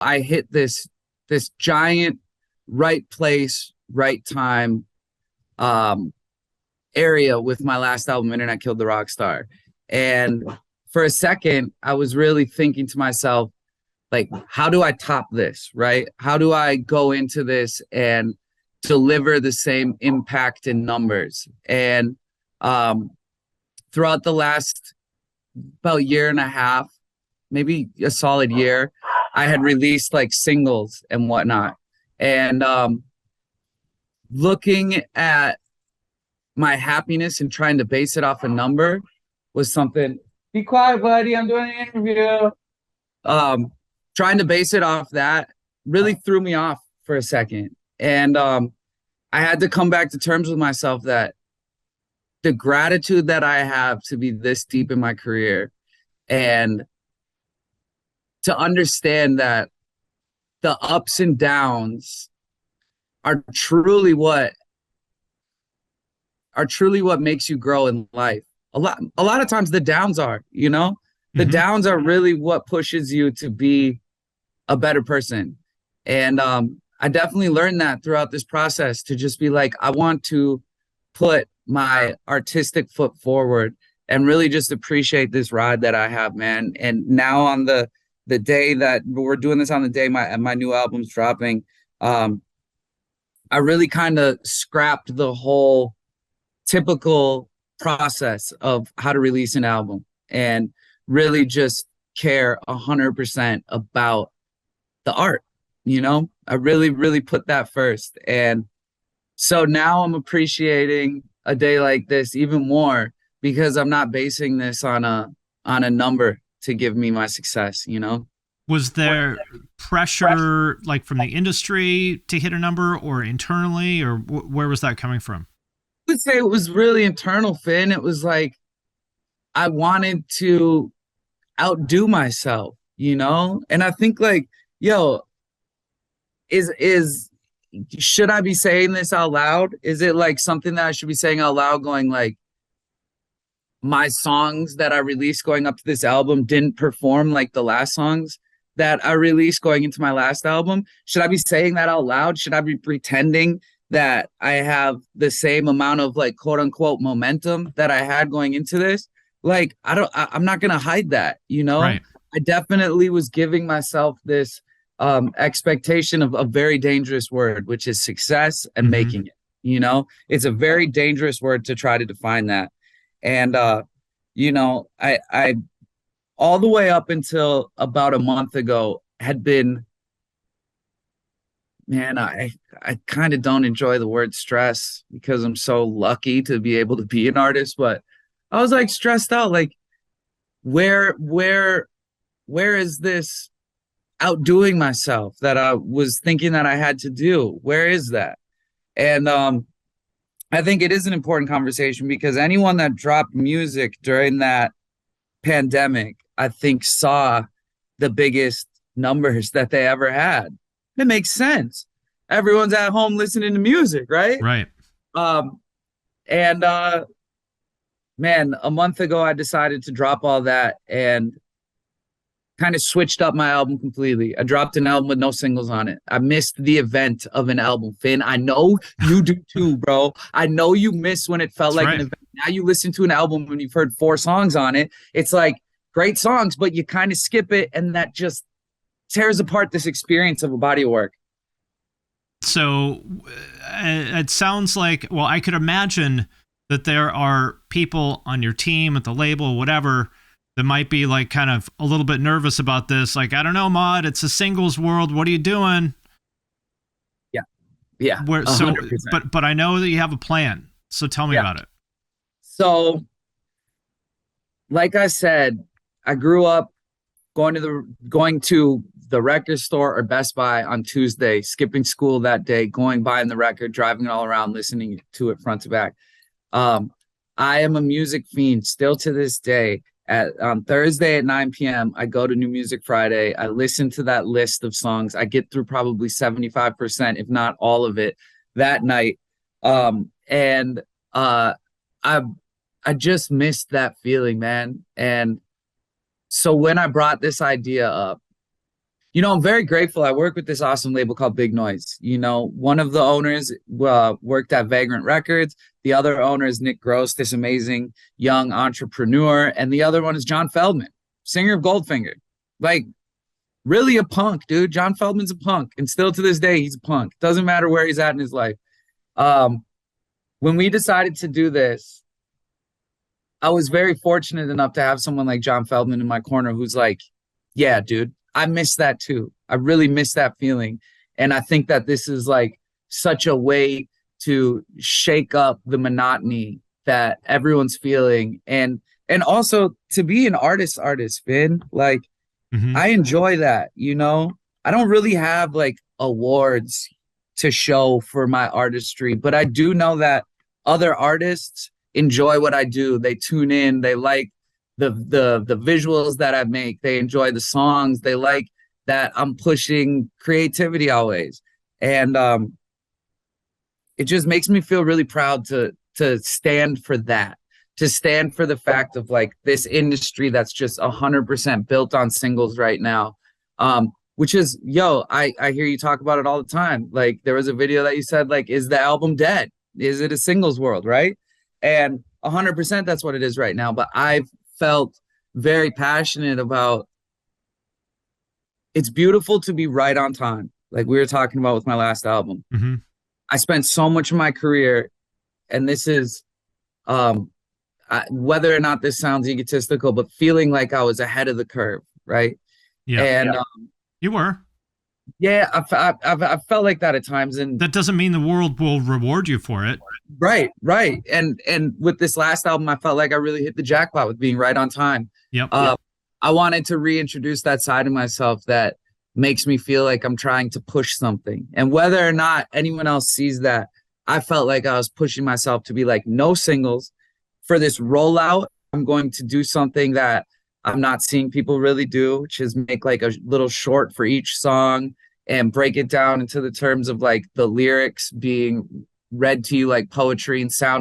I hit this giant right place, right time um area with my last album, Internet Killed the Rock Star. And for a second, I was really thinking to myself, like, how do I top this, right? How do I go into this and deliver the same impact in numbers? And um, throughout the last about year and a half, maybe a solid year, I had released like singles and whatnot. And looking at my happiness and trying to base it off a number was something. Be quiet, buddy. I'm doing an interview. Um, Trying to base it off that really threw me off for a second. And I had to come back to terms with myself that the gratitude that I have to be this deep in my career and to understand that the ups and downs are truly what makes you grow in life. A lot of times the downs are, the Hmm. downs are really what pushes you to be a better person. And I definitely learned that throughout this process to just be like, I want to put my artistic foot forward and really just appreciate this ride that I have, man. And now on the day that we're doing this, on the day my new album's dropping, um, I really kind of scrapped the whole typical process of how to release an album and really just care 100% about the art. I really, really put that first. And so now I'm appreciating a day like this even more because I'm not basing this on a number to give me my success. Was there pressure like from the industry to hit a number or internally, or where was that coming from? I would say it was really internal, Finn. It was like I wanted to outdo myself. And I think like, yo, is should I be saying this out loud? Is it like something that I should be saying out loud, going like, my songs that I released going up to this album didn't perform like the last songs that I released going into my last album? Should I be saying that out loud? Should I be pretending that I have the same amount of like quote unquote momentum that I had going into this? Like, I'm not going to hide that. Right. I definitely was giving myself this expectation of a very dangerous word, which is success and Hmm. making it. It's a very dangerous word to try to define that. And I all the way up until about a month ago had been, man, I kind of don't enjoy the word stress because I'm so lucky to be able to be an artist, but I was like stressed out, like where is this outdoing myself that I was thinking that I had to do? Where is that? And I think it is an important conversation because anyone that dropped music during that pandemic, I think, saw the biggest numbers that they ever had. It makes sense. Everyone's at home listening to music, right? Right. Um, and man, a month ago, I decided to drop all that and kind of switched up my album completely. I dropped an album with no singles on it. I missed the event of an album, Finn. I know you do too, bro. I know you miss when it felt That's like an right. event. Now you listen to an album when you've heard 4 songs on it. It's like great songs, but you kind of skip it, and that just tears apart this experience of a body of work. So it sounds like, well, I could imagine that there are people on your team at the label, whatever, that might be like kind of a little bit nervous about this. Like, I don't know, Mod, it's a singles world. What are you doing? Yeah, yeah, Where, a so, hundred percent. but I know that you have a plan. So tell me Yeah. about it. So, like I said, I grew up going to the record store or Best Buy on Tuesday, skipping school that day, going buying the record, driving it all around, listening to it front to back. Um, I am a music fiend still to this day. At on Thursday at 9 p.m., I go to New Music Friday. I listen to that list of songs. I get through probably 75%, if not all of it, that night. And I I just missed that feeling, man. And so when I brought this idea up, I'm very grateful. I work with this awesome label called Big Noise. One of the owners worked at Vagrant Records. The other owner is Nick Gross, this amazing young entrepreneur. And the other one is John Feldman, singer of Goldfinger. Like, really a punk, dude. John Feldman's a punk. And still to this day, he's a punk. Doesn't matter where he's at in his life. When we decided to do this, I was very fortunate enough to have someone like John Feldman in my corner who's like, yeah, dude, I miss that too. I really miss that feeling. And I think that this is like such a way to shake up the monotony that everyone's feeling. And also to be an artist, Finn, like Mm-hmm. I enjoy that, I don't really have like awards to show for my artistry, but I do know that other artists enjoy what I do. They tune in, they like the visuals that I make, they enjoy the songs, they like that I'm pushing creativity always. And it just makes me feel really proud to stand for that, to stand for the fact of like this industry that's just 100% built on singles right now. Which is, I hear you talk about it all the time. Like there was a video that you said, like, is the album dead? Is it a singles world, right? And 100% that's what it is right now. But I've felt very passionate about, it's beautiful to be right on time. Like we were talking about with my last album. Mm-hmm. I spent so much of my career, and this is, whether or not this sounds egotistical, but feeling like I was ahead of the curve, right? Yeah, And you were. yeah, I've felt like that at times, and That doesn't mean the world will reward you for it. right, and with this last album, I felt like I really hit the jackpot with being right on time. Yep. I wanted to reintroduce that side of myself that makes me feel like I'm trying to push something, and whether or not anyone else sees that, I felt like I was pushing myself to be like, no singles for this rollout. I'm going to do something that I'm not seeing people really do, which is make like a little short for each song and break it down into the terms of like the lyrics being read to you like poetry and sound